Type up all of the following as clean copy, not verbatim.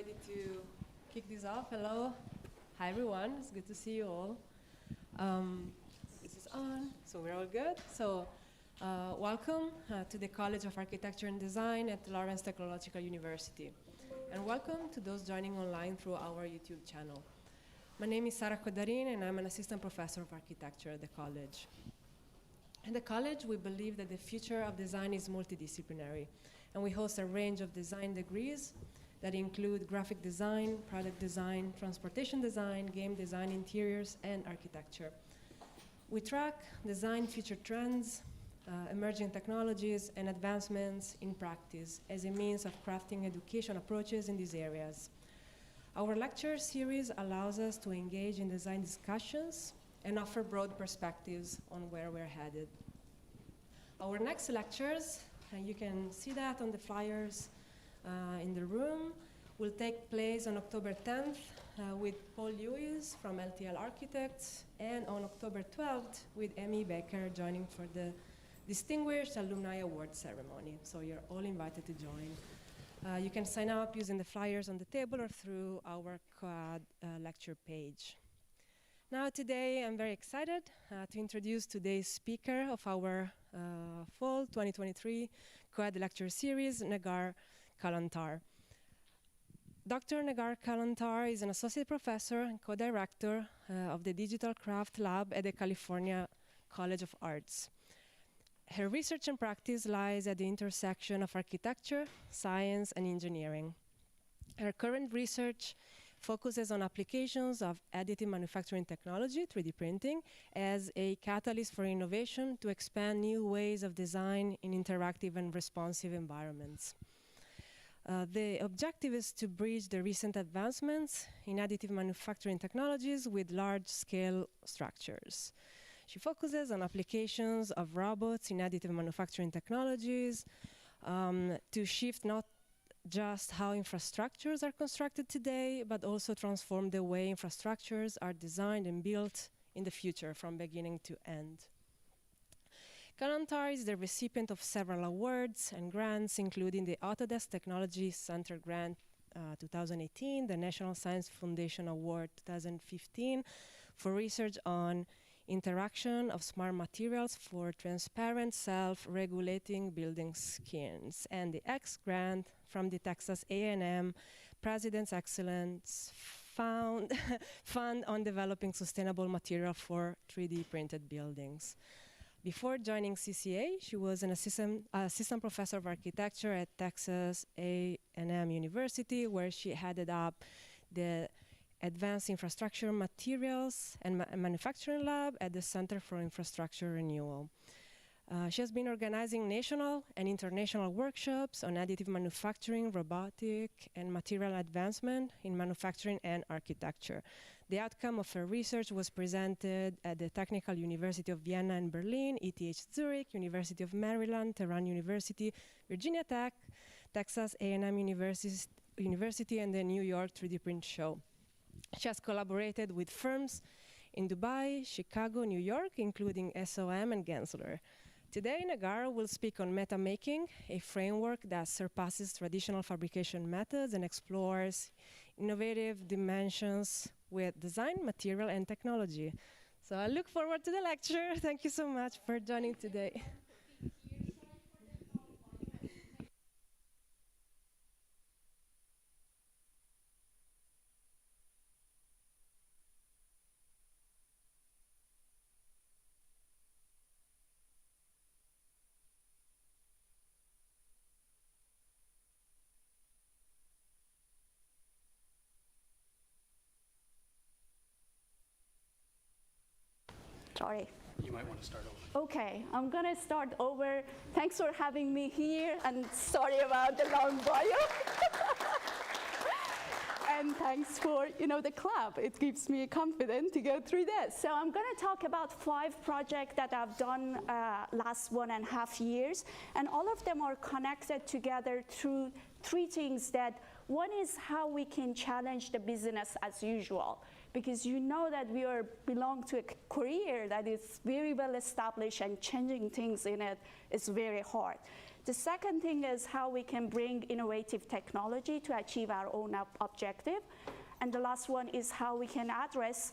ready to kick this off. Hello. Hi, everyone. It's good to see you all. This is on, so we're all good. So welcome to the College of Architecture and Design at Lawrence Technological University. And welcome to those joining online through our YouTube channel. My name is Sara Kodarin, and I'm an assistant professor of architecture at the college. At the college, we believe that the future of design is multidisciplinary, and we host a range of design degrees that include graphic design, product design, transportation design, game design, interiors, and architecture. We track design future trends, emerging technologies, and advancements in practice as a means of crafting education approaches in these areas. Our lecture series allows us to engage in design discussions and offer broad perspectives on where we're headed. Our next lectures, and you can see that on the flyers in the room, will take place on October 10th with Paul Lewis from LTL Architects, and on October 12th with Amy Baker joining for the Distinguished Alumni Award ceremony. So you're all invited to join. You can sign up using the flyers on the table or through our COAD lecture page. Now today I'm very excited to introduce today's speaker of our fall 2023 COAD lecture series, Negar Kalantar. Dr. Negar Kalantar is an associate professor and co-director of the Digital Craft Lab at the California College of Arts. Her research and practice lies at the intersection of architecture, science, and engineering. Her current research focuses on applications of additive manufacturing technology, 3D printing, as a catalyst for innovation to expand new ways of design in interactive and responsive environments. The objective is to bridge the recent advancements in additive manufacturing technologies with large-scale structures. She focuses on applications of robots in additive manufacturing technologies to shift not just how infrastructures are constructed today, but also transform the way infrastructures are designed and built in the future from beginning to end. Kalantar is the recipient of several awards and grants, including the Autodesk Technology Center Grant 2018, the National Science Foundation Award 2015 for research on interaction of smart materials for transparent, self-regulating building skins, and the X grant from the Texas A&M President's Excellence Fund on developing sustainable material for 3D printed buildings. Before joining CCA, she was an assistant professor of architecture at Texas A&M University, where she headed up the Advanced Infrastructure Materials and Manufacturing Lab at the Center for Infrastructure Renewal. She has been organizing national and international workshops on additive manufacturing, robotic, and material advancement in manufacturing and architecture. The outcome of her research was presented at the Technical University of Vienna and Berlin, ETH Zurich, University of Maryland, Tehran University, Virginia Tech, Texas A&M University, and the New York 3D Print Show. She has collaborated with firms in Dubai, Chicago, New York, including SOM and Gensler. Today, Negar will speak on metamaking, a framework that surpasses traditional fabrication methods and explores innovative dimensions with design, material, and technology. So I look forward to the lecture. Thank you so much for joining today. Sorry. You might want to start over. Okay, I'm gonna start over. Thanks for having me here, and sorry about the long bio. And thanks for the clap. It gives me confidence to go through this. So I'm gonna talk about 5 projects that I've done last 1.5 years, and all of them are connected together through 3 things. That one is how we can challenge the business as usual. because you know that we belong to a career that is very well established, and changing things in it is very hard. The second thing is how we can bring innovative technology to achieve our own objective. And the last one is how we can address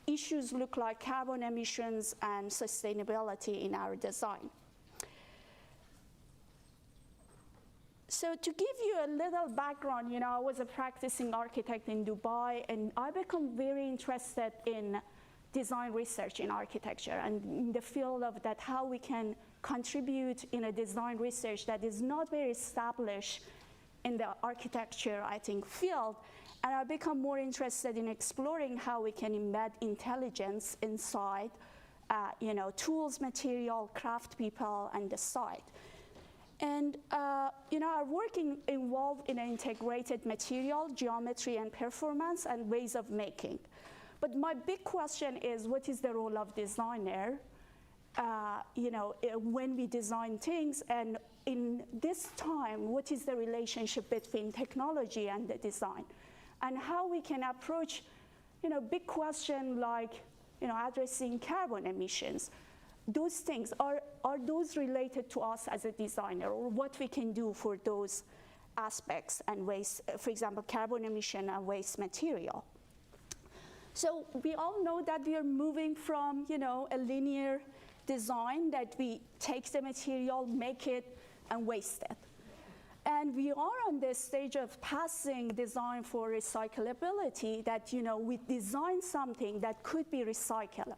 issues look like carbon emissions and sustainability in our design. So to give you a little background, I was a practicing architect in Dubai, and I became very interested in design research in architecture and in the field of that, how we can contribute in a design research that is not very established in the architecture, I think, field. And I become more interested in exploring how we can embed intelligence inside, tools, material, craft people, and the site. And our work involved in an integrated material, geometry, and performance, and ways of making. But my big question is, what is the role of designer? When we design things, and in this time, what is the relationship between technology and the design? And how we can approach, big question like, addressing carbon emissions. Those things, are those related to us as a designer, or what we can do for those aspects and waste, for example, carbon emission and waste material. So we all know that we are moving from, a linear design that we take the material, make it, and waste it. And we are on the stage of passing design for recyclability, that, we design something that could be recyclable.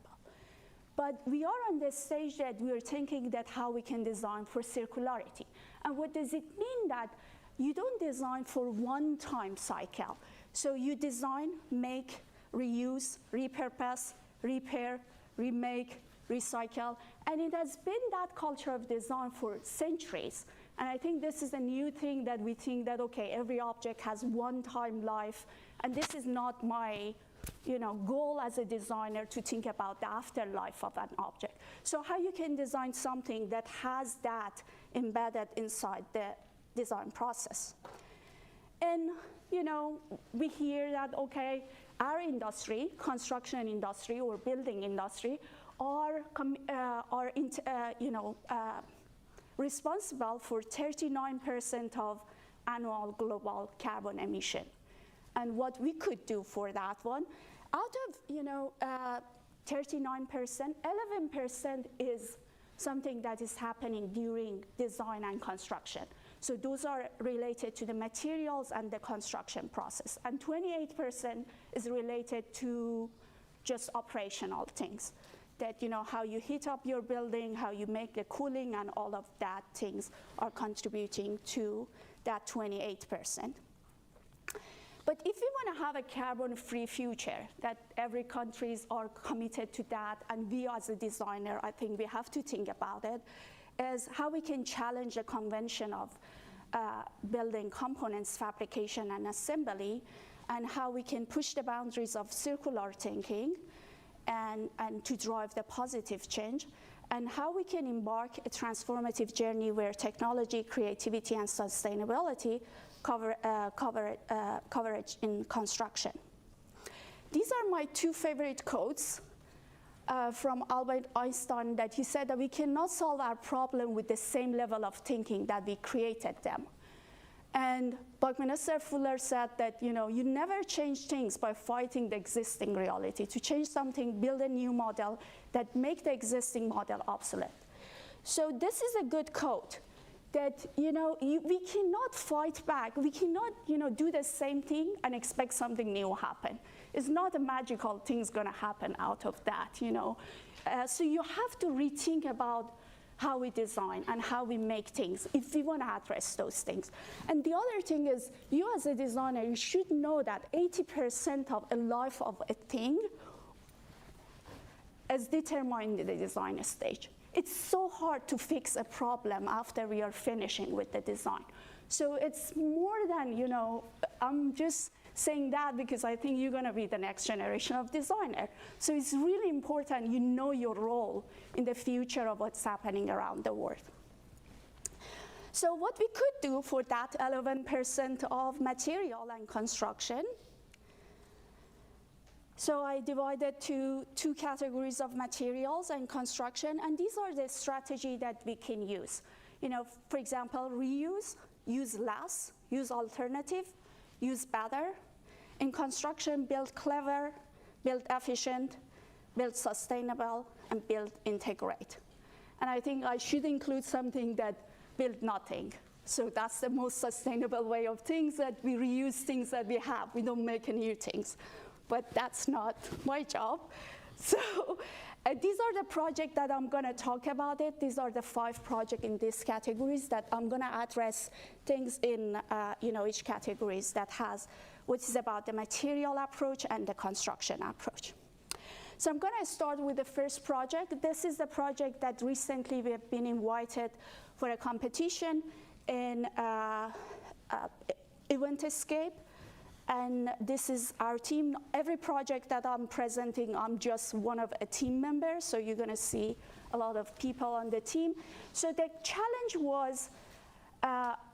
But we are on the stage that we are thinking that how we can design for circularity. And what does it mean? That you don't design for one-time cycle. So you design, make, reuse, repurpose, repair, remake, recycle. And it has been that culture of design for centuries. And I think this is a new thing that we think that, okay, every object has one-time life. And this is not my goal as a designer, to think about the afterlife of an object. So how you can design something that has that embedded inside the design process. And we hear that, okay, our industry, construction industry or building industry, are responsible for 39% of annual global carbon emission. And what we could do for that one, out of 39%, 11% is something that is happening during design and construction. So those are related to the materials and the construction process. And 28% is related to just operational things. That, how you heat up your building, how you make the cooling, and all of that things are contributing to that 28%. But if we want to have a carbon-free future, that every countries are committed to that, and we as a designer, I think we have to think about it, is how we can challenge the convention of building components, fabrication, and assembly, and how we can push the boundaries of circular thinking and to drive the positive change, and how we can embark a transformative journey where technology, creativity, and sustainability coverage in construction. These are my two favorite quotes from Albert Einstein, that he said that we cannot solve our problem with the same level of thinking that we created them. And Buckminster Fuller said that, you never change things by fighting the existing reality. To change something, build a new model that make the existing model obsolete. So this is a good quote, that we cannot fight back. We cannot do the same thing and expect something new happen. It's not a magical thing's going to happen out of that. So you have to rethink about how we design and how we make things if we want to address those things. And the other thing is, you as a designer, you should know that 80% of the life of a thing is determined in the design stage. It's so hard to fix a problem after we are finishing with the design. So it's more than, I'm just saying that because I think you're going to be the next generation of designer. So it's really important you know your role in the future of what's happening around the world. So what we could do for that 11% of material and construction, So I divided to two categories of materials and construction, and these are the strategy that we can use. For example, reuse, use less, use alternative, use better. In construction, build clever, build efficient, build sustainable, and build integrate. And I think I should include something that build nothing. So that's the most sustainable way of things, that we reuse things that we have. We don't make new things. But that's not my job. So these are the projects that I'm going to talk about it. These are the 5 projects in these categories that I'm going to address things in each categories that has, which is about the material approach and the construction approach. So I'm going to start with the first project. This is the project that recently we have been invited for a competition in EventScape. And this is our team. Every project that I'm presenting, I'm just one of a team member. So you're going to see a lot of people on the team. So the challenge was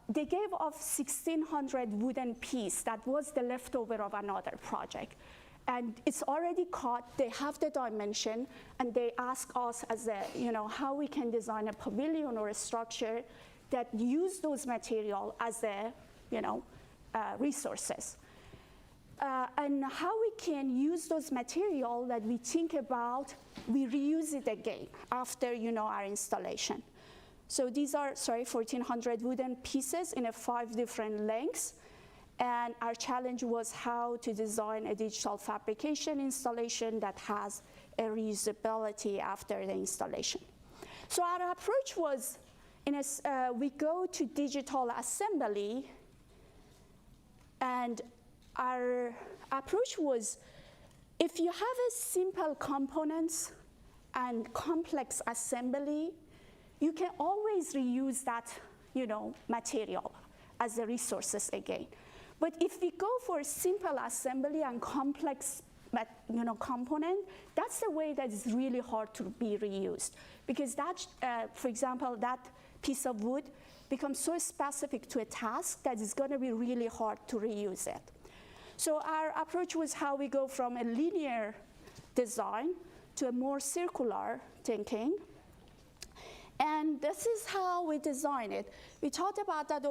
they gave us 1,600 wooden piece. That was the leftover of another project. And it's already cut, they have the dimension, and they ask us as how we can design a pavilion or a structure that use those materials as resources. And how we can use those materials that we think about, we reuse it again after our installation. So these are, 1,400 wooden pieces in 5 different lengths. And our challenge was how to design a digital fabrication installation that has a reusability after the installation. So our approach was, we go to digital assembly, and our approach was, if you have a simple components and complex assembly, you can always reuse that material as the resources again. But if we go for simple assembly and complex component, that's the way that is really hard to be reused. Because that, for example, that piece of wood becomes so specific to a task that it's going to be really hard to reuse it. So our approach was how we go from a linear design to a more circular thinking. And this is how we design it. We thought about that,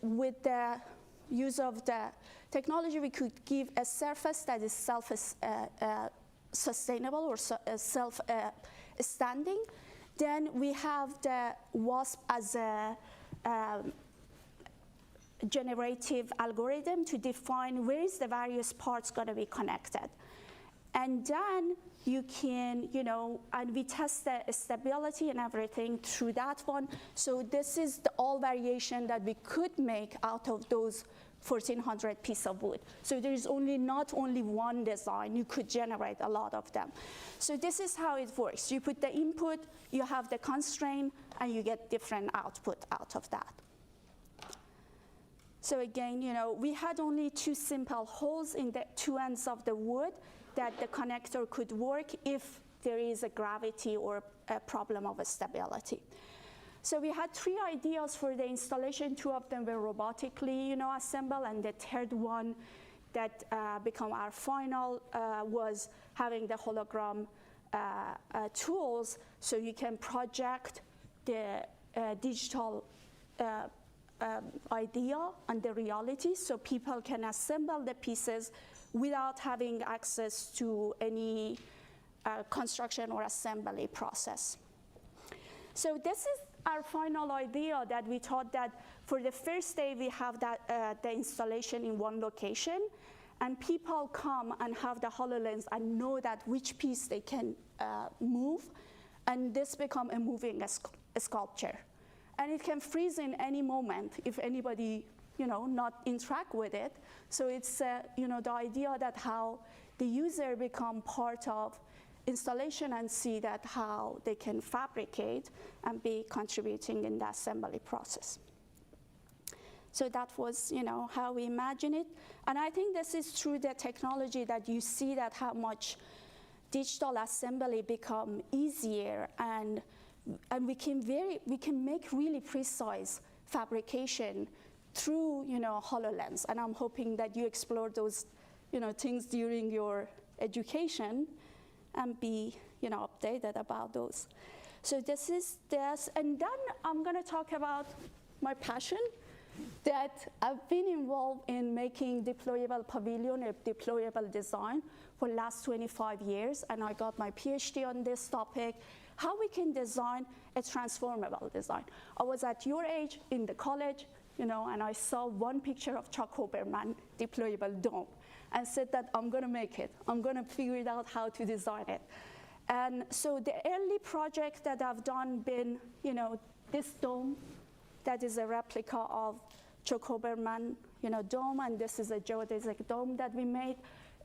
with the use of the technology, we could give a surface that is self-sustainable or self-standing. Then we have the WASP as a generative algorithm to define where is the various parts going to be connected. And then you can, and we test the stability and everything through that one. So this is all variation that we could make out of those 1,400 pieces of wood. So there is not only one design, you could generate a lot of them. So this is how it works. You put the input, you have the constraint, and you get different output out of that. So again, we had only 2 simple holes in the 2 ends of the wood that the connector could work if there is a gravity or a problem of stability. So we had 3 ideas for the installation. 2 of them were robotically, assembled, and the third one that became our final was having the hologram tools, so you can project the digital idea and the reality, so people can assemble the pieces without having access to any construction or assembly process. So this is our final idea, that we thought that for the first day we have that the installation in one location, and people come and have the HoloLens and know that which piece they can move, and this become a moving sculpture. And it can freeze in any moment if anybody, not interact with it. So it's, the idea that how the user become part of installation and see that how they can fabricate and be contributing in the assembly process. So that was, how we imagine it. And I think this is through the technology that you see that how much digital assembly become easier, and we can make really precise fabrication through, HoloLens. And I'm hoping that you explore those, things during your education and be updated about those. So this is this, and then I'm going to talk about my passion, that I've been involved in making deployable pavilion, a deployable design for the last 25 years, and I got my PhD on this topic, how we can design a transformable design. I was at your age in the college, and I saw one picture of Chuck Hoberman deployable dome and said that I'm going to make it. I'm going to figure it out how to design it. And so the early project that I've done been, this dome that is a replica of Chuck Hoberman, dome, and this is a geodesic dome that we made.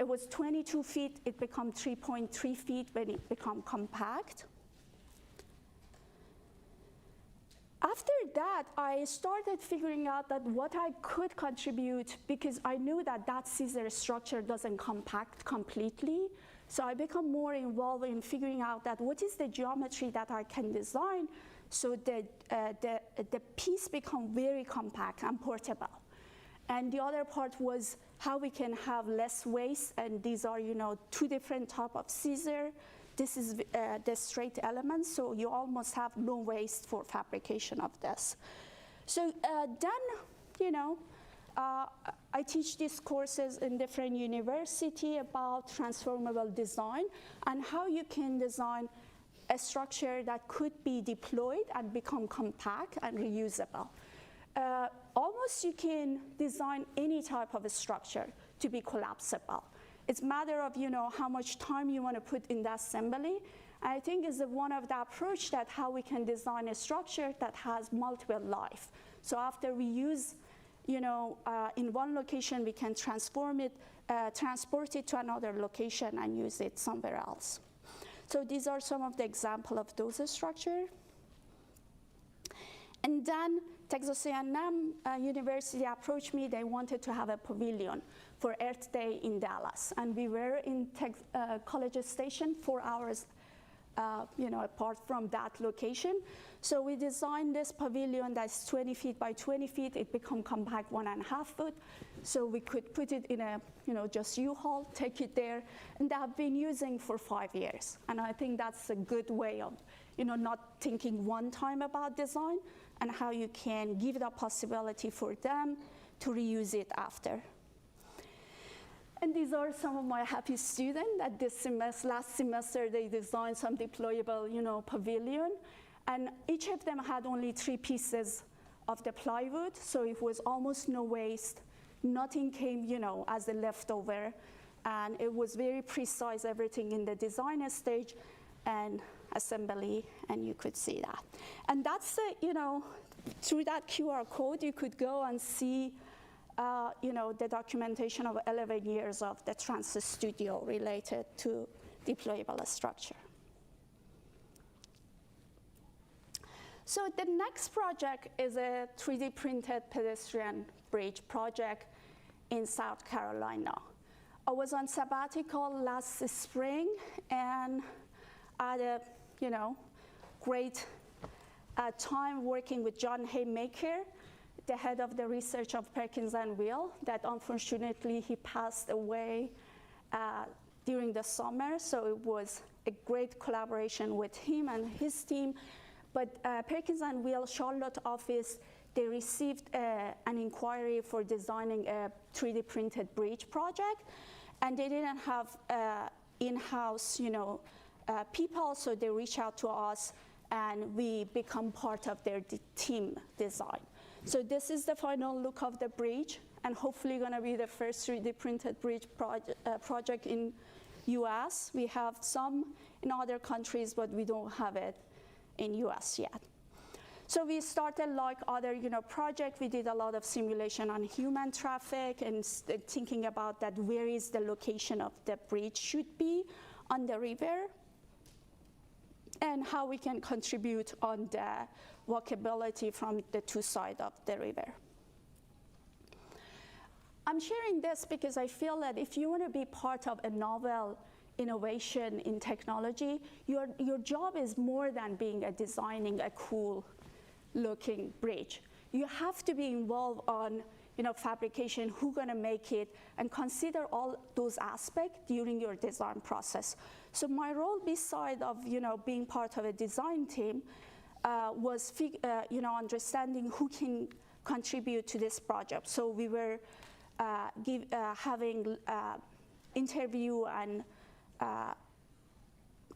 It was 22 feet. It became 3.3 feet when it became compact. After that, I started figuring out that what I could contribute, because I knew that that scissor structure doesn't compact completely. So I became more involved in figuring out that what is the geometry that I can design so that the piece become very compact and portable. And the other part was how we can have less waste, and these are, two different types of scissor. This is the straight element, so you almost have no waste for fabrication of this. So then, I teach these courses in different universities about transformable design and how you can design a structure that could be deployed and become compact and reusable. Almost you can design any type of a structure to be collapsible. It's a matter of how much time you want to put in the assembly. I think is one of the approach that how we can design a structure that has multiple life. So after we use, in one location, we can transform it, transport it to another location and use it somewhere else. So these are some of the examples of those structures. And then Texas A&M University approached me. They wanted to have a pavilion for Earth Day in Dallas. And we were in College Station 4 hours apart from that location. So we designed this pavilion that's 20 feet by 20 feet. It became compact 1.5 foot. So we could put it in a, just U-Haul, take it there. And they've been using for 5 years. And I think that's a good way of, not thinking one time about design and how you can give the possibility for them to reuse it after. And these are some of my happy students that this semester, last semester, they designed some deployable, pavilion. And each of them had only 3 pieces of the plywood, so it was almost no waste. Nothing came, as a leftover. And it was very precise, everything in the design stage and assembly, and you could see that. And that's, through that QR code, you could go and see the documentation of 11 years of the Trans Studio related to deployable structure. So the next project is a 3D printed pedestrian bridge project in South Carolina. I was on sabbatical last spring, and I had a great time working with John Haymaker, the head of the research of Perkins and Will, that unfortunately he passed away during the summer. So it was a great collaboration with him and his team. But Perkins and Will Charlotte office, they received an inquiry for designing a 3D printed bridge project, and they didn't have in-house, people, so they reached out to us, and we become part of their team design. So this is the final look of the bridge, and hopefully going to be the first 3D printed bridge project in US. We have some in other countries, but we don't have it in US yet. So we started like other project. We did a lot of simulation on human traffic and thinking about that where is the location of the bridge should be on the river, and how we can contribute on the walkability from the 2 sides of the river. I'm sharing this because I feel that if you want to be part of a novel innovation in technology, your job is more than designing a cool looking bridge. You have to be involved on fabrication, who's going to make it, and consider all those aspects during your design process. So my role, beside of being part of a design team, was understanding who can contribute to this project. So we were having interview and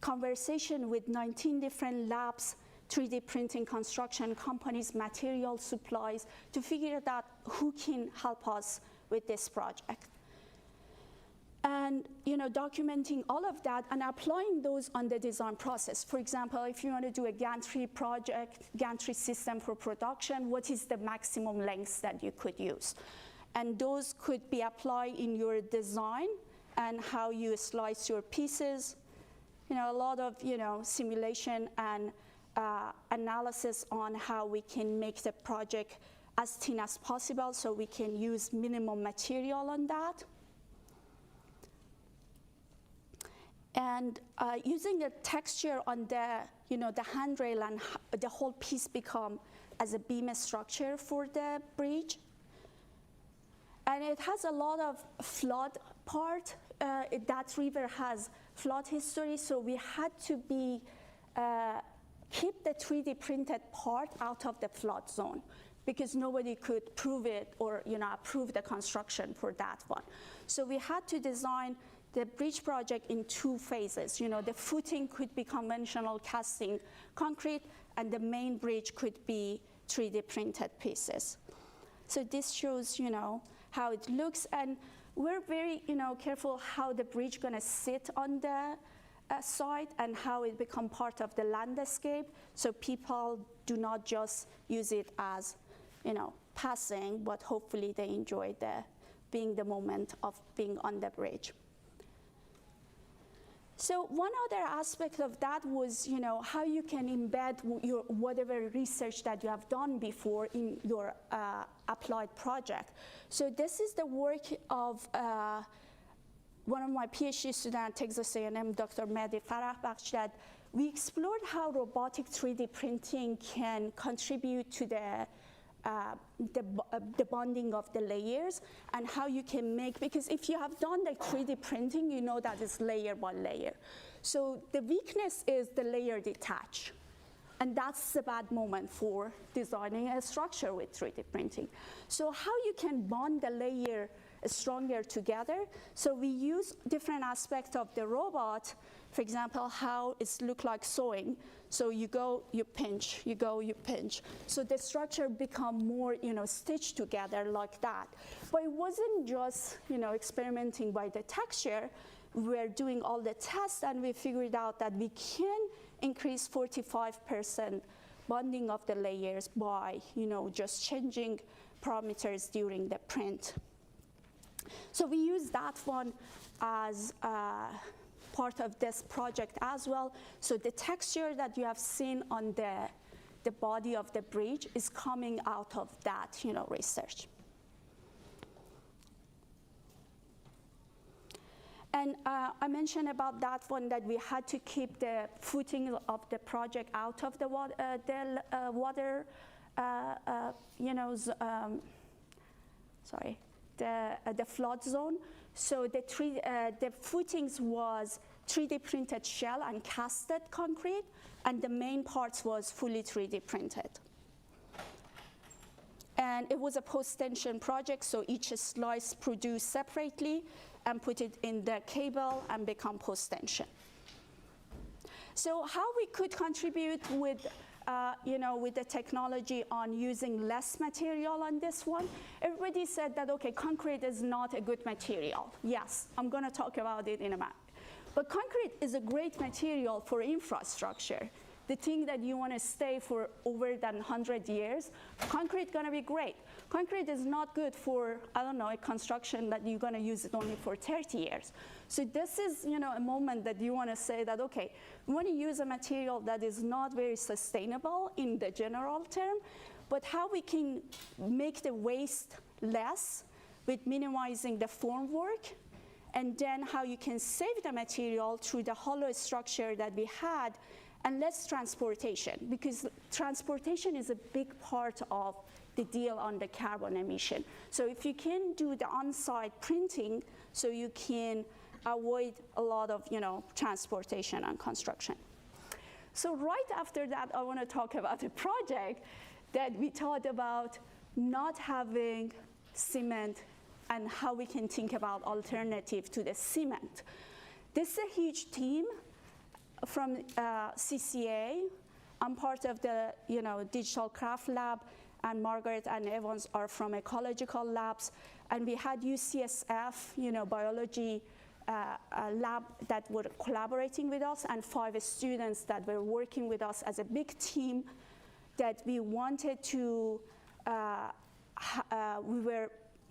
conversation with 19 different labs, 3D printing, construction companies, material supplies, to figure out who can help us with this project. And documenting all of that and applying those on the design process. For example, if you want to do a gantry project, gantry system for production, what is the maximum lengths that you could use? And those could be applied in your design and how you slice your pieces. A lot of simulation and analysis on how we can make the project as thin as possible so we can use minimum material on that. And using the texture on the handrail and the whole piece become as a beam structure for the bridge. And it has a lot of flood part. That river has flood history, so we had to keep the 3D printed part out of the flood zone because nobody could prove it or approve the construction for that one. So we had to design the bridge project in 2 phases. The footing could be conventional casting concrete, and the main bridge could be 3D printed pieces. So this shows, how it looks, and we're very, careful how the bridge gonna sit on the site and how it become part of the landscape, so people do not just use it as, passing, but hopefully they enjoy being the moment of being on the bridge. So one other aspect of that was, how you can embed your whatever research that you have done before in your applied project. So this is the work of one of my PhD students at Texas A&M, Dr. Mehdi Farahbakhsh, that we explored how robotic 3D printing can contribute to the bonding of the layers and how you can make, because if you have done the 3D printing, you know that it's layer by layer. So the weakness is the layer detach. And that's a bad moment for designing a structure with 3D printing. So how you can bond the layer stronger together. So we use different aspects of the robot. For example, how it looks like sewing. So you go, you pinch, you go, you pinch. So the structure become more, stitched together like that. But it wasn't just, experimenting by the texture. We're doing all the tests, and we figured out that we can increase 45% bonding of the layers by, just changing parameters during the print. So we use that one as part of this project as well. So the texture that you have seen on the body of the bridge is coming out of that, research. And I mentioned about that one that we had to keep the footing of the project out of the water, the flood zone. So the footings was 3D printed shell and casted concrete, and the main parts was fully 3D printed. And it was a post-tension project, so each slice produced separately and put it in the cable and become post-tension. So how we could contribute with with the technology on using less material on this one? Everybody said that, okay, concrete is not a good material. Yes, I'm going to talk about it in a minute. But concrete is a great material for infrastructure. The thing that you want to stay for over than 100 years, concrete going to be great. Concrete is not good for, I don't know, a construction that you're going to use it only for 30 years. So this is, a moment that you want to say that, okay, we want to use a material that is not very sustainable in the general term, but how we can make the waste less with minimizing the formwork, and then how you can save the material through the hollow structure that we had and less transportation, because transportation is a big part of the deal on the carbon emission. So if you can do the on-site printing, so you can avoid a lot of transportation and construction. So right after that, I want to talk about a project that we thought about not having cement and how we can think about alternative to the cement. This is a huge team from CCA. I'm part of the digital craft lab, and Margaret and Evans are from ecological labs. And we had UCSF, biology lab that were collaborating with us, and 5 students that were working with us as a big team that we wanted to, we were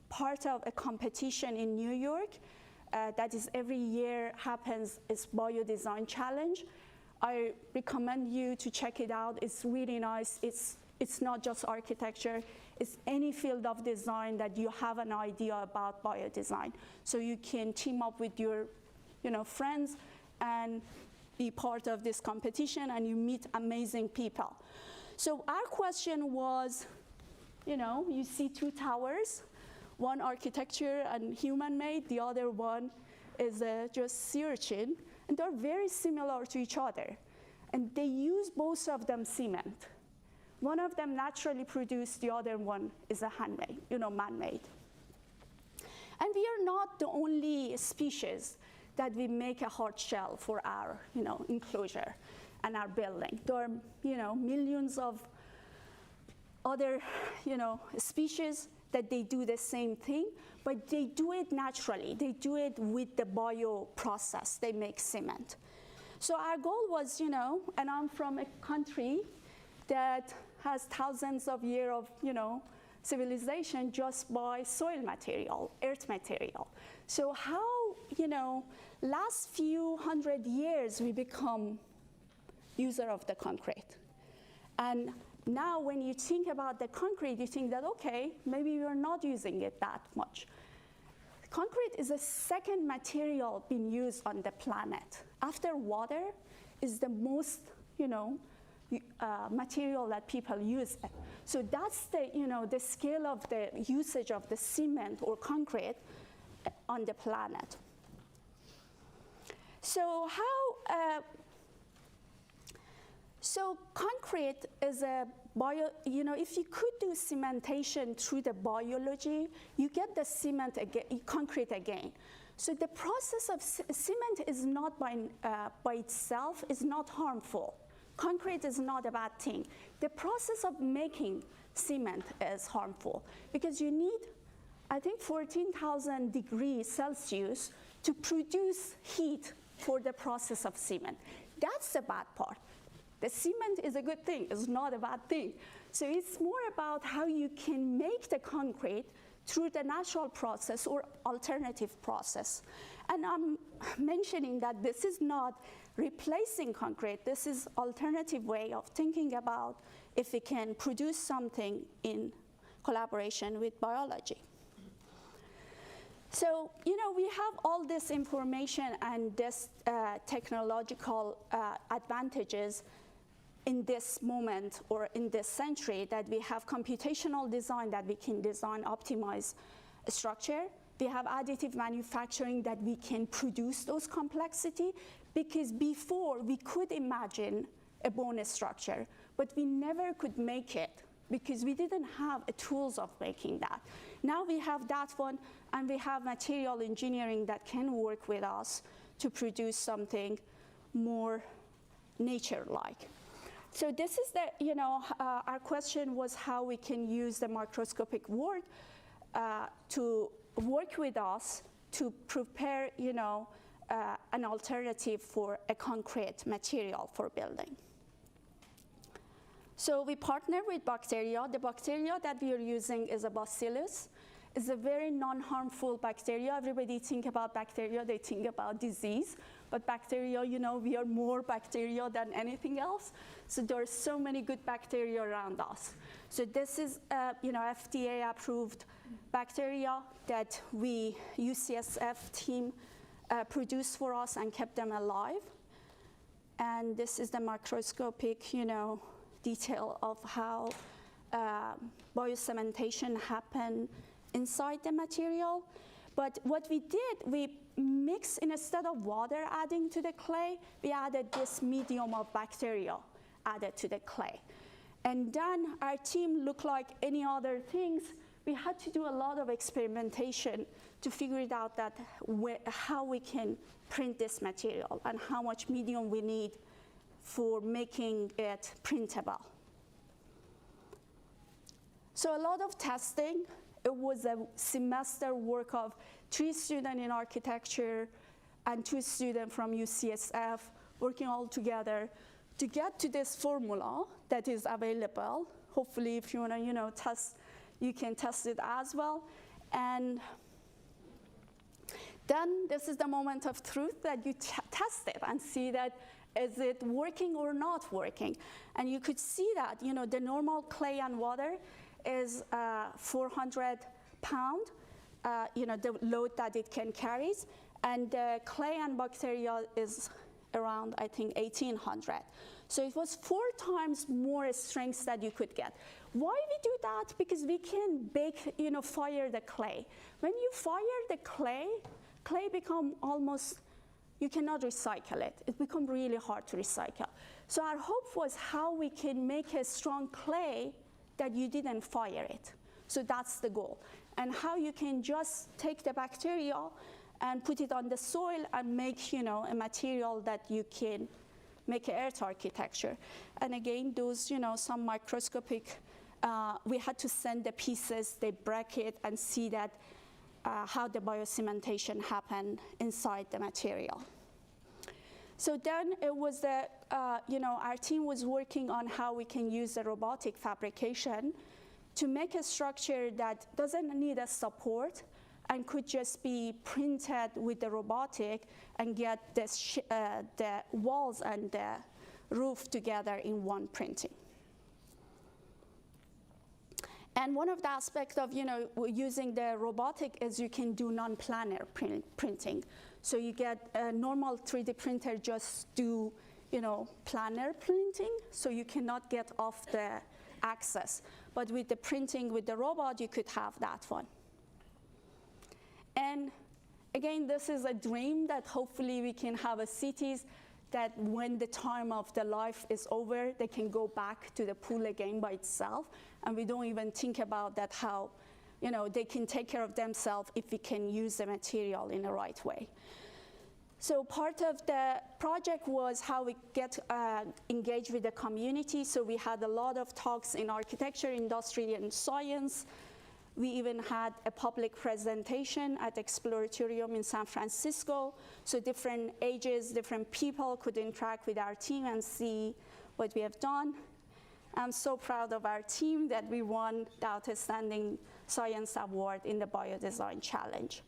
part of a competition in New York that is every year happens. It's Biodesign Challenge. I recommend you to check it out. It's really nice. It's not just architecture. It's any field of design that you have an idea about biodesign. So you can team up with your friends and be part of this competition, and you meet amazing people. So our question was, you see 2 towers, one architecture and human-made, the other one is just sea urchin, and they're very similar to each other. And they use both of them cement. One of them naturally produced, the other one is a handmade, man-made. And we are not the only species that we make a hard shell for our, enclosure and our building. There are, millions of other, species that they do the same thing, but they do it naturally. They do it with the bio process. They make cement. So our goal was, and I'm from a country that has thousands of years of, civilization just by soil material, earth material. So how, last few hundred years we become user of the concrete. And now when you think about the concrete, you think that, okay, maybe we're not using it that much. Concrete is the second material being used on the planet. After water is the most, material that people use. So that's the, the scale of the usage of the cement or concrete on the planet. So so concrete is a if you could do cementation through the biology, you get the cement again, concrete again. So the process of cement is not by itself is not harmful. Concrete is not a bad thing. The process of making cement is harmful because you need, I think, 14,000 degrees Celsius to produce heat for the process of cement. That's the bad part. The cement is a good thing, it's not a bad thing. So it's more about how you can make the concrete through the natural process or alternative process. And I'm mentioning that this is not replacing concrete, this is alternative way of thinking about if we can produce something in collaboration with biology. So, we have all this information and this technological advantages in this moment or in this century that we have computational design that we can design, optimize a structure. We have additive manufacturing that we can produce those complexity, because before we could imagine a bone structure, but we never could make it because we didn't have tools of making that. Now we have that one, and we have material engineering that can work with us to produce something more nature-like. So this is the, our question was how we can use the microscopic work to work with us to prepare, an alternative for a concrete material for building. So we partner with bacteria. The bacteria that we are using is a bacillus. It's a very non-harmful bacteria. Everybody think about bacteria, they think about disease. But bacteria, we are more bacteria than anything else. So there are so many good bacteria around us. So this is, FDA-approved bacteria that we, UCSF team, produced for us and kept them alive. And this is the macroscopic, detail of how biocementation happened inside the material. But what we did, we mixed, instead of water adding to the clay, we added this medium of bacteria added to the clay. And then our team looked like any other things. We had to do a lot of experimentation to figure it out that how we can print this material and how much medium we need for making it printable. So a lot of testing. It was a semester work of 3 students in architecture and 2 students from UCSF working all together to get to this formula that is available. Hopefully, if you want to, test, you can test it as well. And then this is the moment of truth that you test it and see that is it working or not working. And you could see that, the normal clay and water is 400 pound, the load that it can carry. And the clay and bacteria is around, I think, 1,800. So it was 4 times more strength that you could get. Why we do that? Because we can bake, fire the clay. When you fire the clay become almost, you cannot recycle it. It becomes really hard to recycle. So our hope was how we can make a strong clay that you didn't fire it. So that's the goal. And how you can just take the bacteria and put it on the soil and make, a material that you can make an earth architecture. And again, those, some microscopic, we had to send the pieces, they break it and see that how the biocementation happened inside the material. So then it was our team was working on how we can use the robotic fabrication to make a structure that doesn't need a support and could just be printed with the robotic and get the walls and the roof together in one printing. And one of the aspects of using the robotic is you can do non-planar printing. So you get a normal 3D printer just do planar printing, so you cannot get off the axis. But with the printing with the robot, you could have that one. And again, this is a dream that hopefully we can have a cities that when the time of the life is over, they can go back to the pool again by itself. And we don't even think about that how they can take care of themselves if we can use the material in the right way. So part of the project was how we get engaged with the community. So we had a lot of talks in architecture, industry, and science. We even had a public presentation at Exploratorium in San Francisco. So different ages, different people could interact with our team and see what we have done. I'm so proud of our team that we won the Outstanding Science Award in the Biodesign Challenge.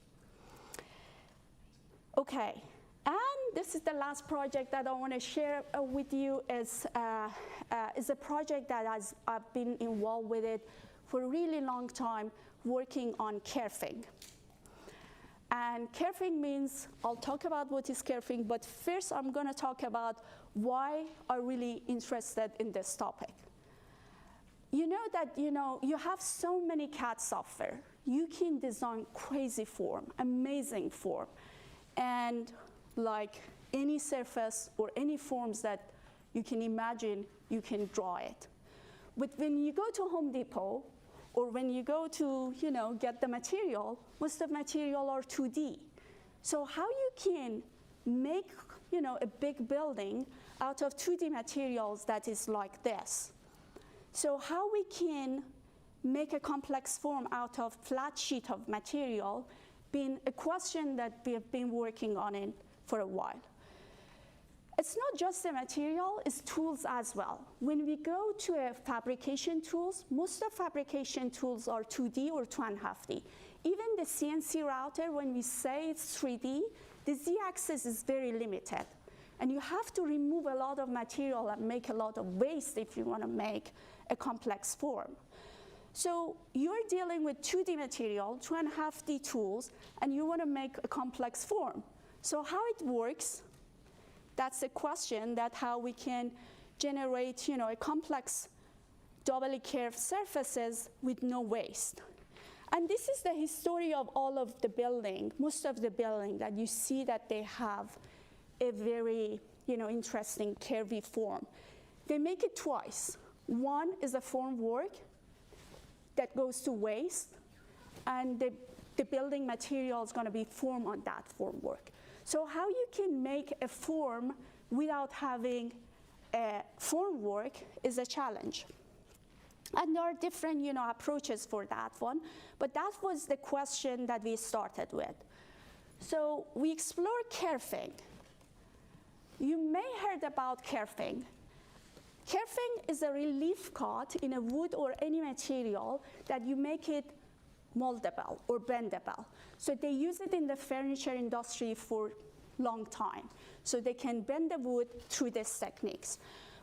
Okay, and this is the last project that I want to share with you is a project that I've been involved with it for a really long time, working on kerfing. And kerfing means, I'll talk about what is kerfing, but first I'm going to talk about why I'm really interested in this topic. You know that you have so many CAD software. You can design crazy form, amazing form, and like any surface or any forms that you can imagine, you can draw it. But when you go to Home Depot, or when you go to get the material, most of the material are 2D. So how you can make a big building out of 2D materials that is like this? So how we can make a complex form out of flat sheet of material been a question that we have been working on it for a while. It's not just the material, it's tools as well. When we go to a fabrication tools, most of fabrication tools are 2D or 2.5D. Even the CNC router, when we say it's 3D, the Z-axis is very limited. And you have to remove a lot of material and make a lot of waste if you want to make a complex form. So you're dealing with 2D material, 2.5D tools, and you want to make a complex form. So how it works, that's a question that how we can generate, a complex doubly curved surfaces with no waste. And this is the history of all of the building, most of the building, that you see that they have a very, interesting curvy form. They make it twice. One is a form work that goes to waste, and the building material is going to be formed on that form work. So how you can make a form without having a form work is a challenge. And there are different, approaches for that one, but that was the question that we started with. So we explored kerfing. You may heard about kerfing. Kerfing is a relief cut in a wood or any material that you make it moldable or bendable. So they use it in the furniture industry for a long time. So they can bend the wood through these techniques.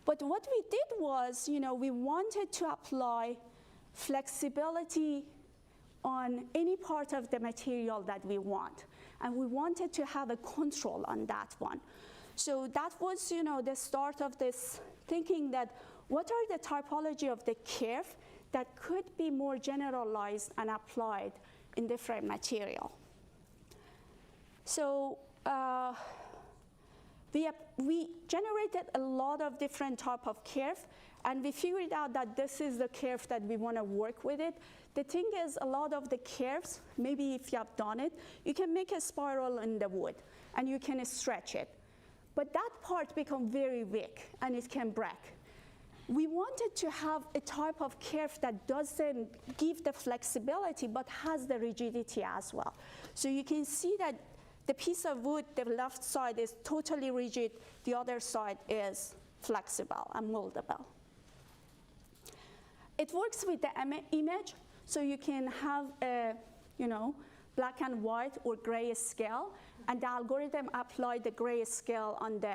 But what we did was, we wanted to apply flexibility on any part of the material that we want. And we wanted to have a control on that one. So that was, the start of this thinking that what are the typology of the curve that could be more generalized and applied in different material. So we generated a lot of different type of curve, and we figured out that this is the curve that we want to work with it. The thing is, a lot of the curves, maybe if you have done it, you can make a spiral in the wood, and you can stretch it. But that part becomes very weak, and it can break. We wanted to have a type of curve that doesn't give the flexibility, but has the rigidity as well. So you can see that the piece of wood, the left side is totally rigid, the other side is flexible and moldable. It works with the image, so you can have a, black and white or gray scale, and the algorithm apply the gray scale on the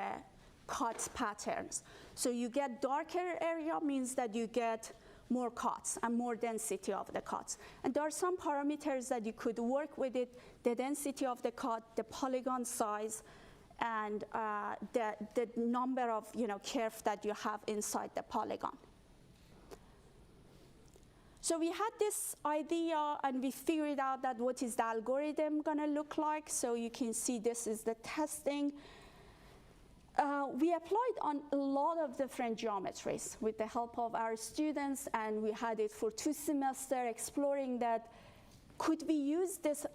cut patterns. So you get darker area means that you get more cuts and more density of the cuts. And there are some parameters that you could work with it, the density of the cut, the polygon size, and the number of curve that you have inside the polygon. So we had this idea, and we figured out that what is the algorithm going to look like. So you can see this is the testing. We applied on a lot of different geometries with the help of our students, and we had it for 2 semesters exploring that could we use this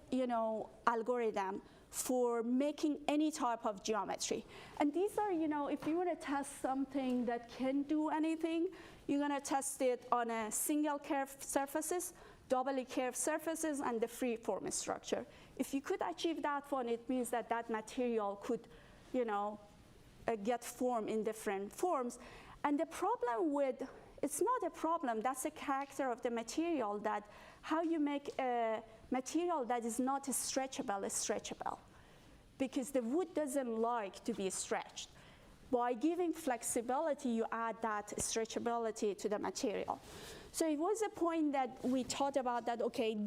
algorithm for making any type of geometry. And these are, if you want to test something that can do anything, you're going to test it on a single curved surfaces, doubly curved surfaces, and the free form structure. If you could achieve that one, it means that that material could, get formed in different forms. And the problem with, it's not a problem, that's a character of the material, that how you make a material that is not stretchable is stretchable, because the wood doesn't like to be stretched. By giving flexibility, you add that stretchability to the material. So it was a point that we thought about that, okay,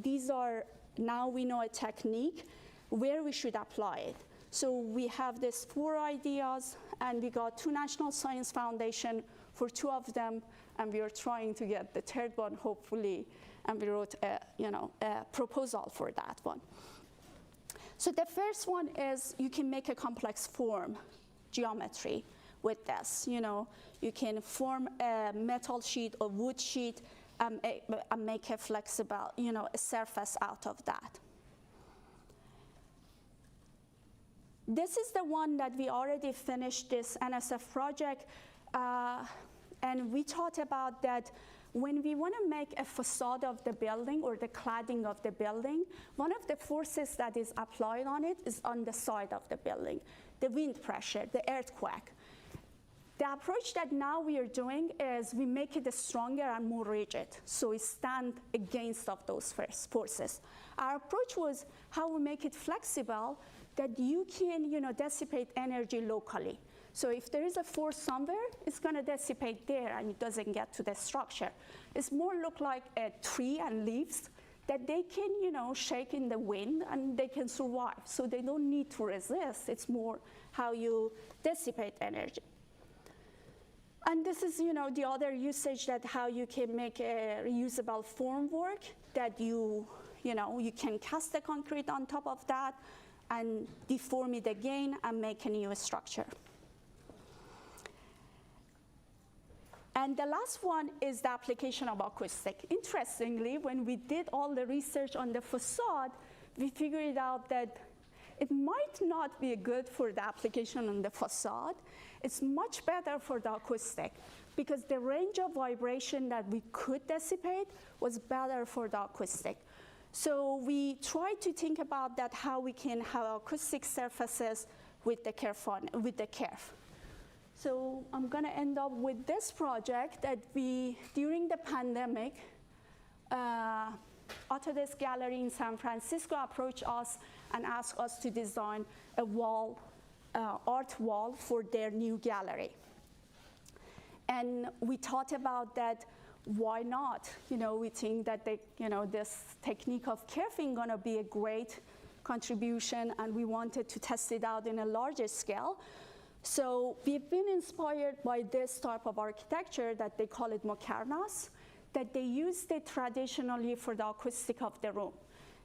now we know a technique where we should apply it. So we have these 4 ideas, and we got 2 National Science Foundation for 2 of them, and we are trying to get the 3rd one, hopefully, and we wrote a proposal for that one. So the first one is you can make a complex form geometry with this. You can form a metal sheet or wood sheet and make a flexible, a surface out of that. This is the one that we already finished this NSF project, and we thought about that when we want to make a facade of the building or the cladding of the building, one of the forces that is applied on it is on the side of the building, the wind pressure, the earthquake. The approach that now we are doing is we make it stronger and more rigid, so it stands against of those forces. Our approach was how we make it flexible, that you can dissipate energy locally. So if there is a force somewhere, it's going to dissipate there, and it doesn't get to the structure. It's more look like a tree and leaves that they can, shake in the wind and they can survive. So they don't need to resist. It's more how you dissipate energy. And this is, the other usage that how you can make a reusable formwork that you can cast the concrete on top of that and deform it again and make a new structure. And the last one is the application of acoustic. Interestingly, when we did all the research on the facade, we figured out that it might not be good for the application on the facade. It's much better for the acoustic because the range of vibration that we could dissipate was better for the acoustic. So we tried to think about that, how we can have acoustic surfaces with the curve. So I'm going to end up with this project that we, during the pandemic, Autodesk Gallery in San Francisco approached us and asked us to design a wall, art wall for their new gallery. And we thought about that, why not? We think that this technique of curving going to be a great contribution, and we wanted to test it out in a larger scale. So we've been inspired by this type of architecture that they call it mokarnas, that they used it traditionally for the acoustic of the room.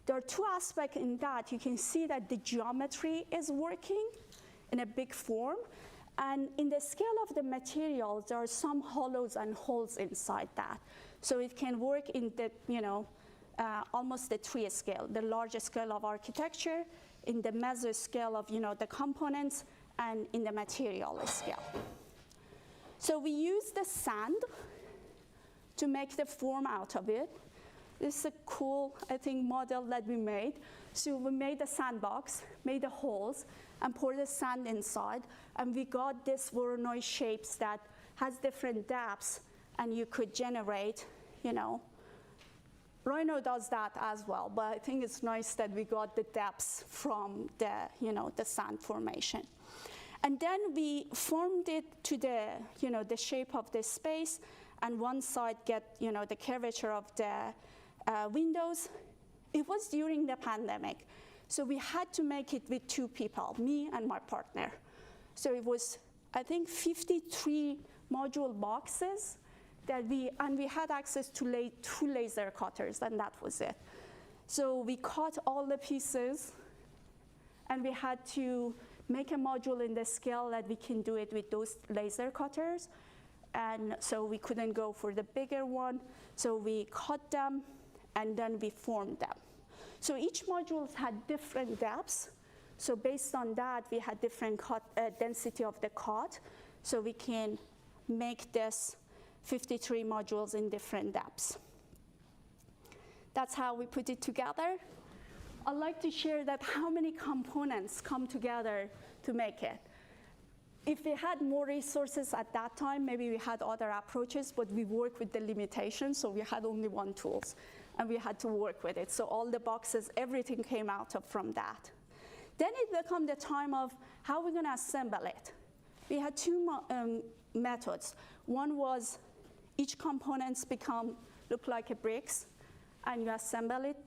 There are two aspects in that. You can see that the geometry is working in a big form. And in the scale of the materials, there are some hollows and holes inside that. So it can work in the, almost the tree scale, the larger scale of architecture, in the meso scale of, the components, and in the material scale. So we use the sand to make the form out of it. This is a cool, I think, model that we made. So we made a sandbox, made the holes, and poured the sand inside, and we got this Voronoi shapes that has different depths, and you could generate, Rhino does that as well, but I think it's nice that we got the depths from the, the sand formation. And then we formed it to the, the shape of the space, and one side get, the curvature of the windows. It was during the pandemic, so we had to make it with two people, me and my partner. So it was, I think, 53 module boxes that we had access to 2 laser cutters, and that was it. So we cut all the pieces, and we had to make a module in the scale that we can do it with those laser cutters. And so we couldn't go for the bigger one. So we cut them, and then we formed them. So each module had different depths. So based on that, we had different density of the cut. So we can make this 53 modules in different depths. That's how we put it together. I'd like to share that how many components come together to make it. If we had more resources at that time, maybe we had other approaches, but we worked with the limitations, so we had only one tool, and we had to work with it. So all the boxes, everything came out from that. Then it became the time of how we're going to assemble it. We had two methods. One was each components look like a bricks, and you assemble it.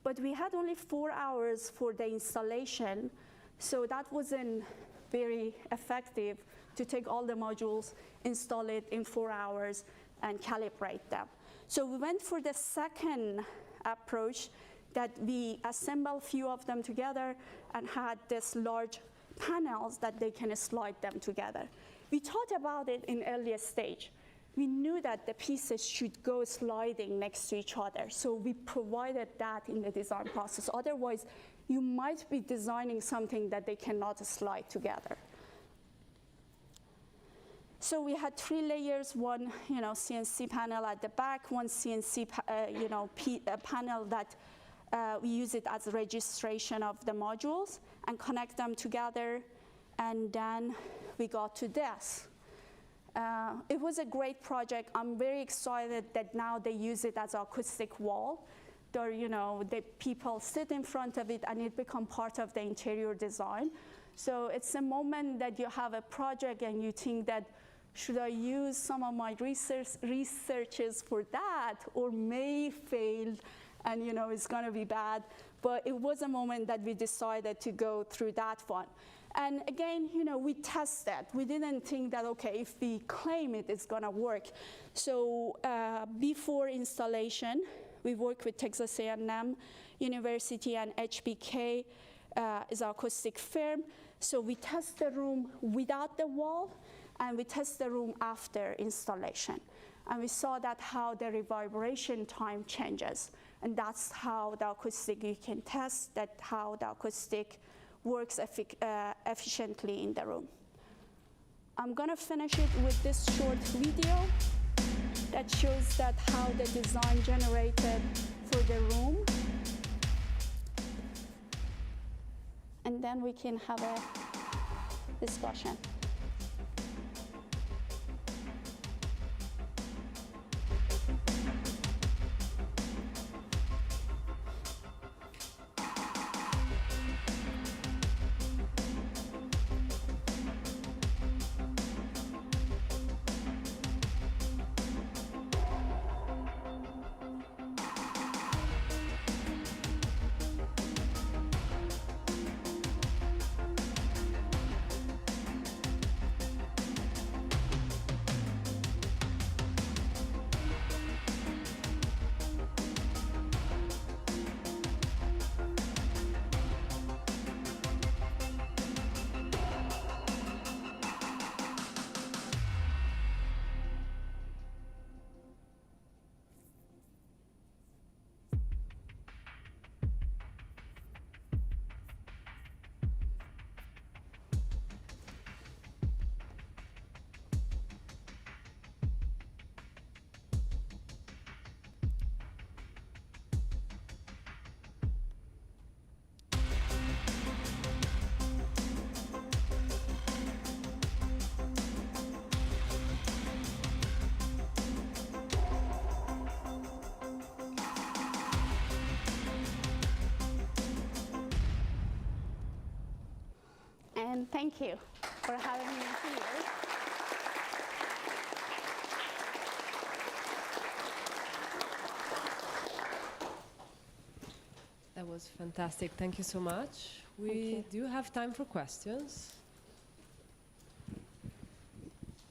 But we had only 4 hours for the installation, so that wasn't very effective to take all the modules, install it in 4 hours, and calibrate them. So we went for the second approach, that we assemble few of them together and had this large panels that they can slide them together. We thought about it in earlier stage. We knew that the pieces should go sliding next to each other, so we provided that in the design process. Otherwise, you might be designing something that they cannot slide together. So we had 3 layers, one CNC panel at the back, one CNC panel that we use it as a registration of the modules and connect them together, and then we got to this. It was a great project. I'm very excited that now they use it as an acoustic wall. The people sit in front of it, and it becomes part of the interior design. So it's a moment that you have a project and you think that, should I use some of my researches for that, or may fail and it's going to be bad. But it was a moment that we decided to go through that one. And again, we tested. We didn't think that, okay, if we claim it, it's going to work. So before installation, we worked with Texas A&M University, and HBK is our acoustic firm. So we test the room without the wall, and we test the room after installation. And we saw that how the reverberation time changes. And that's how the acoustic, you can test that how the acoustic works efficiently in the room. I'm going to finish it with this short video that shows that how the design generated for the room. And then we can have a discussion. And thank you for having me here. That was fantastic. Thank you so much. We do have time for questions.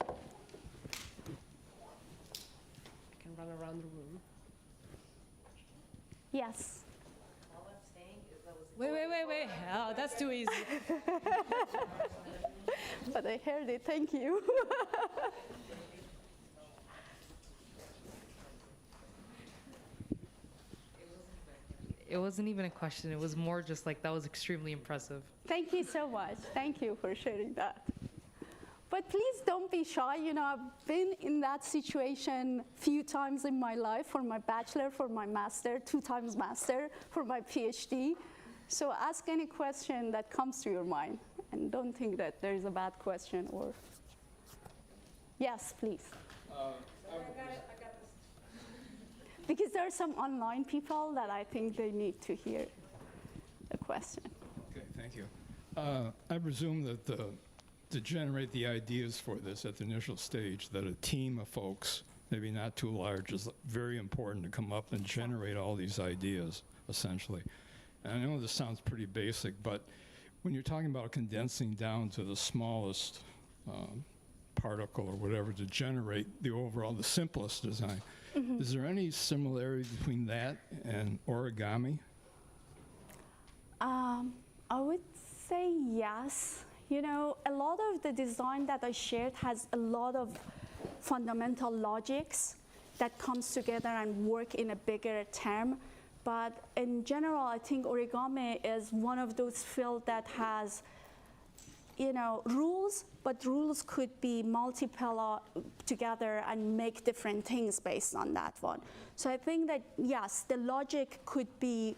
I can run around the room. Yes. Wait. Oh, that's too easy. But I heard it. Thank you. It wasn't even a question. It was more just like, that was extremely impressive. Thank you so much. Thank you for sharing that. But please don't be shy. I've been in that situation a few times in my life, for my bachelor, for my master, 2 times master, for my PhD. So ask any question that comes to your mind, and don't think that there is a bad question or. Yes, please. I got this. Because there are some online people that I think they need to hear the question. Okay, thank you. I presume that to generate the ideas for this at the initial stage, that a team of folks, maybe not too large, is very important to come up and generate all these ideas, essentially. And I know this sounds pretty basic, but when you're talking about condensing down to the smallest particle or whatever to generate the simplest design, is there any similarity between that and origami? I would say yes. A lot of the design that I shared has a lot of fundamental logics that comes together and work in a bigger term. But in general, I think origami is one of those fields that has, rules, but rules could be multiple together and make different things based on that one. So I think that, yes, the logic could be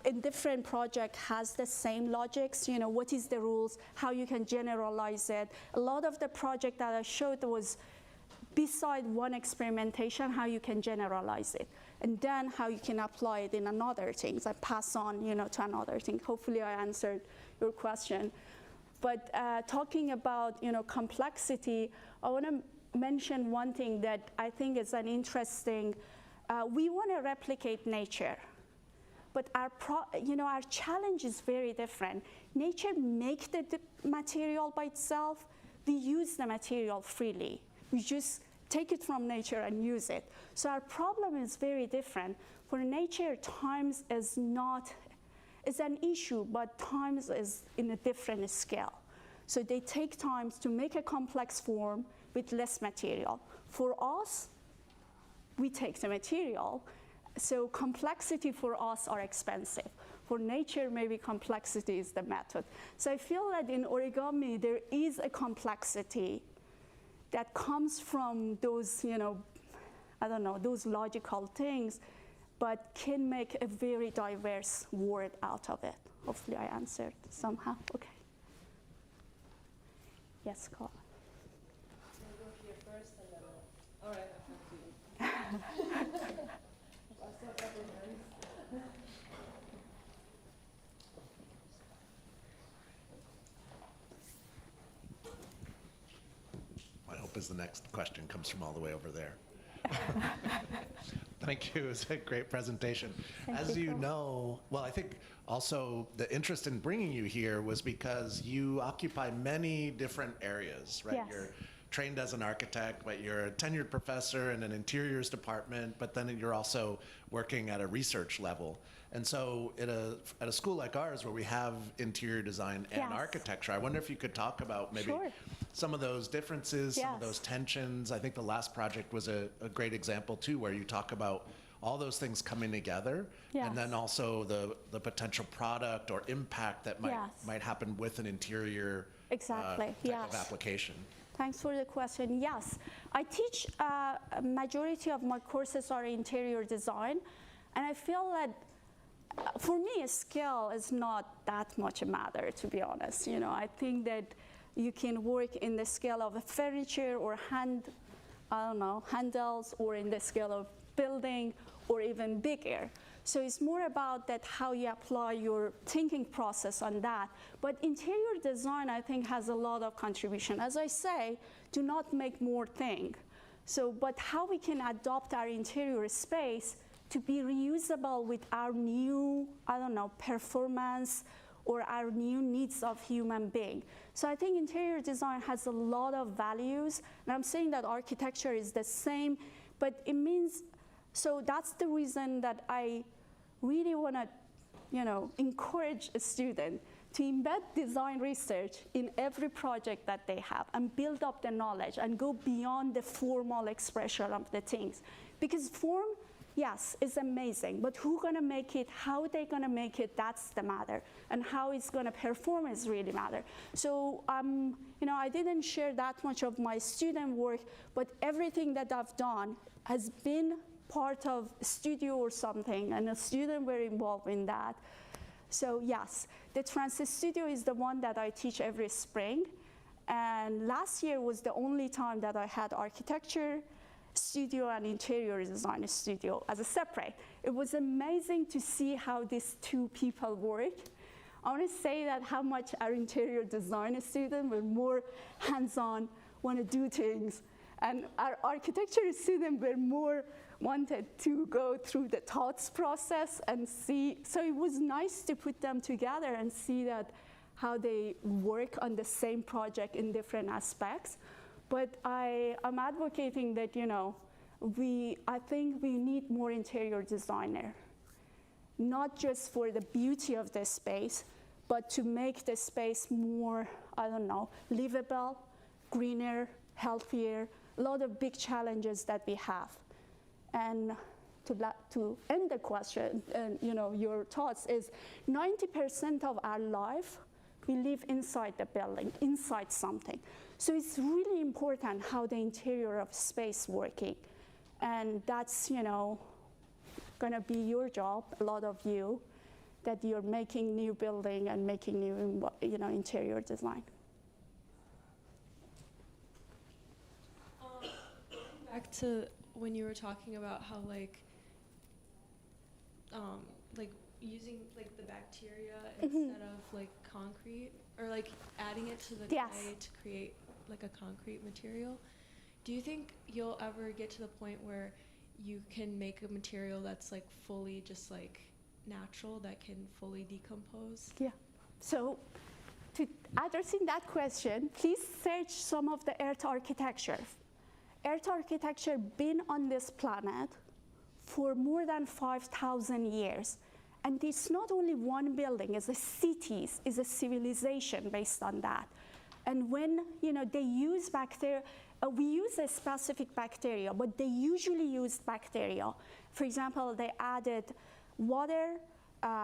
in different project has the same logics, what is the rules, how you can generalize it. A lot of the project that I showed was beside one experimentation, how you can generalize it. And then how you can apply it in another things. I pass on, to another thing. Hopefully I answered your question. But talking about, complexity, I want to mention one thing that I think is an interesting we want to replicate nature. But our challenge is very different. Nature makes the material by itself. We use the material freely. We just take it from nature and use it. So our problem is very different. For nature, time is an issue, but time is in a different scale. So they take time to make a complex form with less material. For us, we take the material. So complexity for us are expensive. For nature, maybe complexity is the method. So I feel that in origami, there is a complexity that comes from those, those logical things, but can make a very diverse word out of it. Hopefully I answered somehow. Okay. Yes, Carl. I'll go here first and then all right, I'll come to you. My hope is the next question comes from all the way over there. Thank you. It was a great presentation. As you know, well, I think also the interest in bringing you here was because you occupy many different areas, right? Yes. You're trained as an architect, but you're a tenured professor in an interiors department, but then you're also working at a research level. And so at a school like ours where we have interior design and Yes. architecture, I wonder if you could talk about maybe Sure. some of those differences, some of Yes. those tensions. I think the last project was a great example too, where you talk about all those things coming together, Yes. and then also the potential product or impact that Yes. might happen with an interior Exactly, type yes. of application. Thanks for the question. Yes, I teach a majority of my courses are interior design, and I feel that for me, a skill is not that much a matter, to be honest. I think that you can work in the scale of a furniture or handles, or in the scale of building, or even bigger. So it's more about that how you apply your thinking process on that. But interior design, I think, has a lot of contribution. As I say, do not make more thing. So, but how we can adopt our interior space to be reusable with our new, performance or our new needs of human being. So I think interior design has a lot of values, and I'm saying that architecture is the same, but it means, so that's the reason that I really want to, encourage a student to embed design research in every project that they have and build up the knowledge and go beyond the formal expression of the things. Because form, yes, is amazing, but who's going to make it, how they're going to make it, that's the matter. And how it's going to perform is really matter. So, I didn't share that much of my student work, but everything that I've done has been part of a studio or something, and a student were involved in that. So yes, the Transit Studio is the one that I teach every spring. And last year was the only time that I had architecture studio and interior design studio as a separate. It was amazing to see how these two people work. I want to say that how much our interior design students were more hands-on, want to do things, and our architecture students were more wanted to go through the thoughts process and see. So it was nice to put them together and see that how they work on the same project in different aspects. But I'm advocating that, I think we need more interior designer, not just for the beauty of the space, but to make the space more, livable, greener, healthier, a lot of big challenges that we have. And to end the question, your thoughts is 90% of our life, we live inside the building, inside something. So it's really important how the interior of space working. And that's, gonna be your job, a lot of you, that you're making new building and making new, interior design. Back to when you were talking about how using the bacteria instead of concrete, or adding it to the Yes. clay to create a concrete material. Do you think you'll ever get to the point where you can make a material that's like fully just like natural, that can fully decompose? Yeah. So to addressing that question, please search some of the Earth architecture. Earth architecture been on this planet for more than 5,000 years. And it's not only one building, it's a cities, it's a civilization based on that. And when they use bacteria, we use a specific bacteria, but they usually use bacteria. For example, they added water,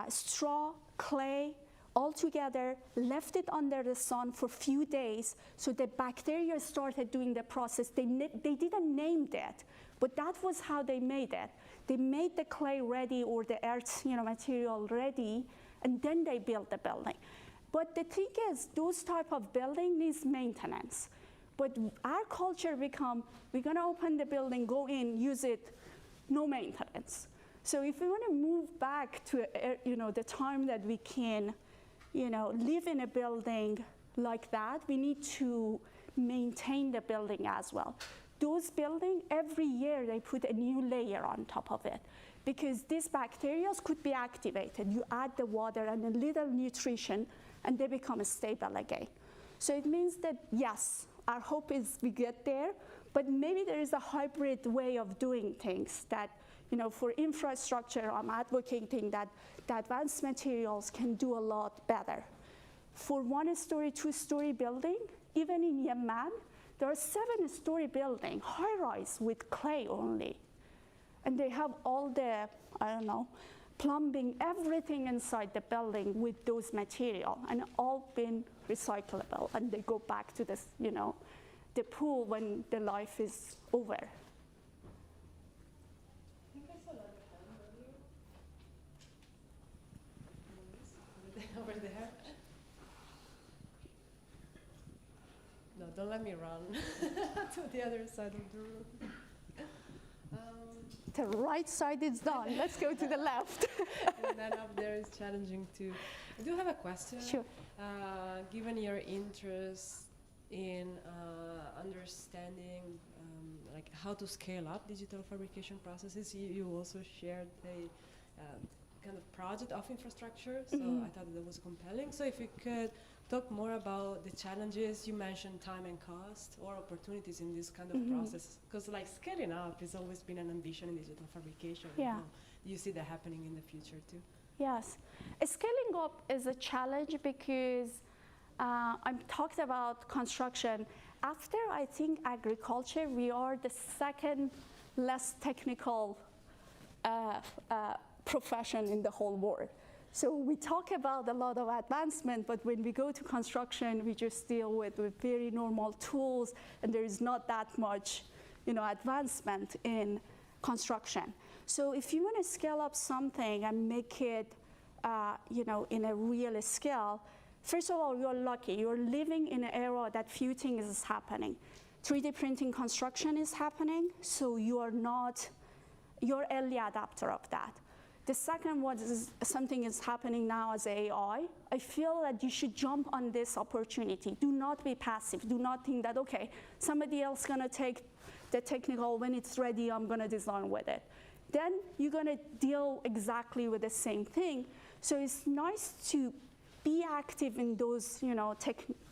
straw, clay, all together, left it under the sun for a few days, so the bacteria started doing the process. They didn't name that, but that was how they made it. They made the clay ready or the earth material ready, and then they built the building. But the thing is, those type of building needs maintenance. But our culture become, we're gonna open the building, go in, use it, no maintenance. So if we wanna move back to the time that we can live in a building like that, we need to maintain the building as well. Those buildings, every year they put a new layer on top of it, because these bacteria could be activated. You add the water and a little nutrition, and they become stable again. So it means that, yes, our hope is we get there, but maybe there is a hybrid way of doing things that, for infrastructure, I'm advocating that the advanced materials can do a lot better. For 1-story, 2-story building, even in Yemen, there are 7-story building, high-rise with clay only. And they have all the, plumbing, everything inside the building with those material, and all been recyclable. And they go back to this, the pool when the life is over. I think I saw another hand earlier. Over there. No, don't let me run to the other side of the room. The right side is done. Let's go to the left. And then up there is challenging too. I do have a question. Sure. Given your interest in understanding like how to scale up digital fabrication processes, you also shared a kind of project of infrastructure, so I thought that was compelling. So if you could talk more about the challenges, you mentioned time and cost, or opportunities in this kind of process, because like scaling up has always been an ambition in digital fabrication. Yeah. Do you see that happening in the future too? Yes. Scaling up is a challenge because I'm talked about construction. After, I think, agriculture, we are the second less technical profession in the whole world. So we talk about a lot of advancement, but when we go to construction, we just deal with very normal tools, and there is not that much, advancement in construction. So if you want to scale up something and make it, in a real scale, first of all, you're lucky. You're living in an era that few things is happening. 3D printing construction is happening, so you're early adapter of that. The second one is something is happening now as AI. I feel that you should jump on this opportunity. Do not be passive. Do not think that, okay, somebody else gonna take the technical, when it's ready, I'm gonna design with it. Then you're gonna deal exactly with the same thing. So it's nice to be active in those,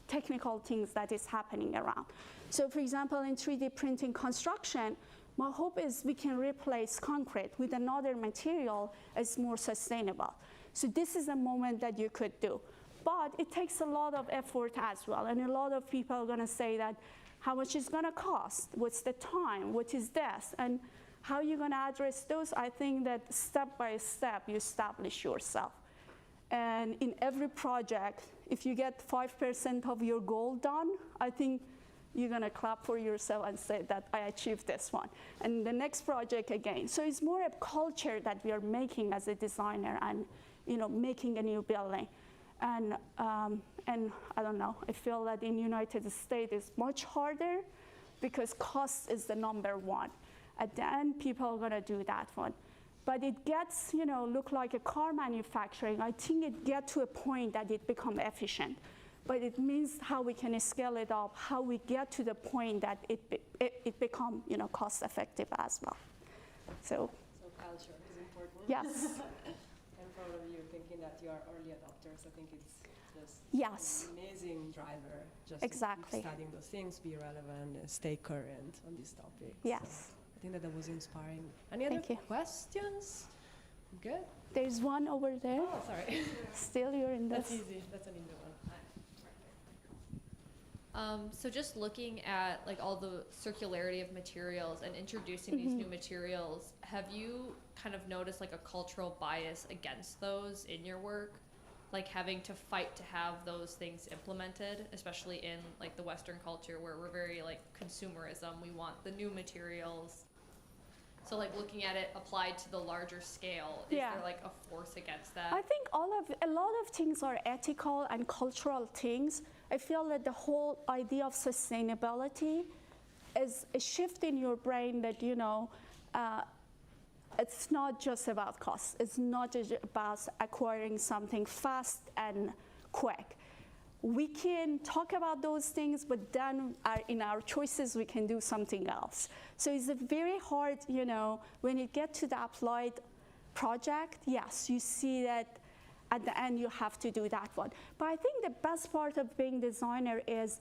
technical things that is happening around. So for example, in 3D printing construction, my hope is we can replace concrete with another material as more sustainable. So this is a moment that you could do. But it takes a lot of effort as well. And a lot of people are gonna say that, how much is gonna cost? What's the time? What is this? And how you're gonna address those? I think that step by step, you establish yourself. And in every project, if you get 5% of your goal done, I think you're gonna clap for yourself and say that I achieved this one. And the next project again. So it's more a culture that we are making as a designer and making a new building. And I don't know, I feel that in United States it's much harder because cost is the number one. At the end, people are gonna do that one. But it gets, look like a car manufacturing. I think it gets to a point that it becomes efficient. But it means how we can scale it up, how we get to the point that it become, cost effective as well. So So culture is important. yes, And for all of you thinking that you are early adopters, I think it's just yes, an amazing driver just Exactly. to keep studying those things, be relevant, and stay current on this topic. yes. I think that was inspiring. Any other Thank you. questions? Good. There's one over there. Oh, sorry. Still, you're in That's this. easy. That's an easy one. So just looking at like all the circularity of materials and introducing these new materials, have you kind of noticed like a cultural bias against those in your work? Like having to fight to have those things implemented, especially in like the Western culture where we're very like consumerism, we want the new materials. So like looking at it applied to the larger scale, is Yeah. there like a force against that? I think a lot of things are ethical and cultural things. I feel that the whole idea of sustainability is a shift in your brain that, it's not just about cost. It's not just about acquiring something fast and quick. We can talk about those things, but then in our choices, we can do something else. So it's a very hard, when you get to the applied project, yes, you see that at the end you have to do that one. But I think the best part of being designer is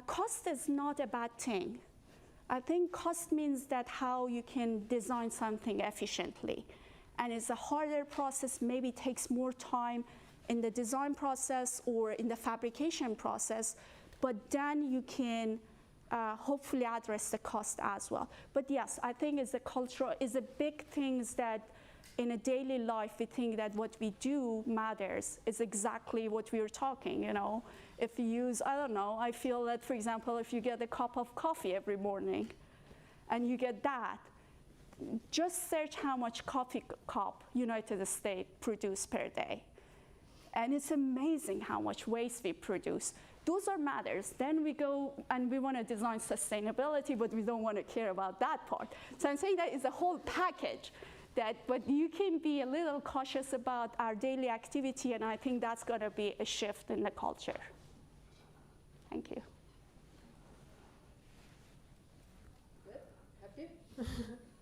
cost is not a bad thing. I think cost means that how you can design something efficiently. And it's a harder process, maybe takes more time in the design process or in the fabrication process, but then you can hopefully address the cost as well. But yes, I think it's a cultural, it's a big things that in a daily life we think that what we do matters. It's exactly what we were talking, If you use, I don't know, I feel that, for example, if you get a cup of coffee every morning and you get that, just search how much coffee cup United States produce per day. And it's amazing how much waste we produce. Those are matters. Then we go and we want to design sustainability, but we don't want to care about that part. So I'm saying that it's a whole package. But you can be a little cautious about our daily activity, and I think that's going to be a shift in the culture. Thank you. Good. Happy?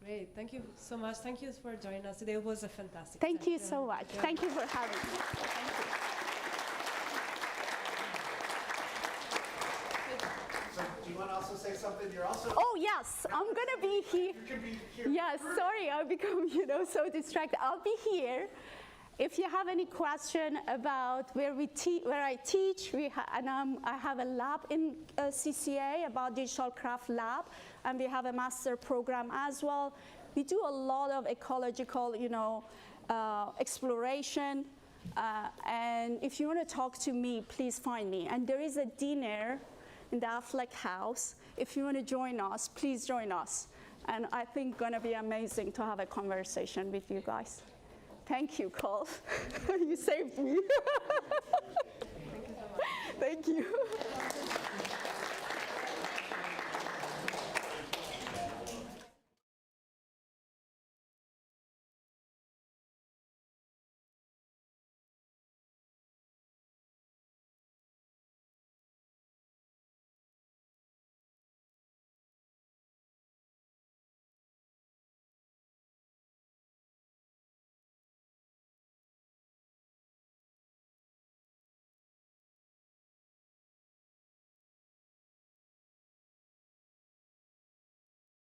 Great. Thank you so much. Thank you for joining us today. It was a fantastic Thank you session. so much. Yeah. Thank you for having me. Thank you. So do you want to also say something? You're also. Oh, yes, I'm going to be here. You can be here. Yes, sorry, I've become, so distracted. I'll be here. If you have any question about where I teach, I have a lab in CCA about digital craft lab, and we have a master program as well. We do a lot of ecological, exploration. And if you want to talk to me, please find me. And there is a dinner in the Affleck House. If you want to join us, please join us. And I think going to be amazing to have a conversation with you guys. Thank you, Cole. You saved me. Thank you so much. Thank you.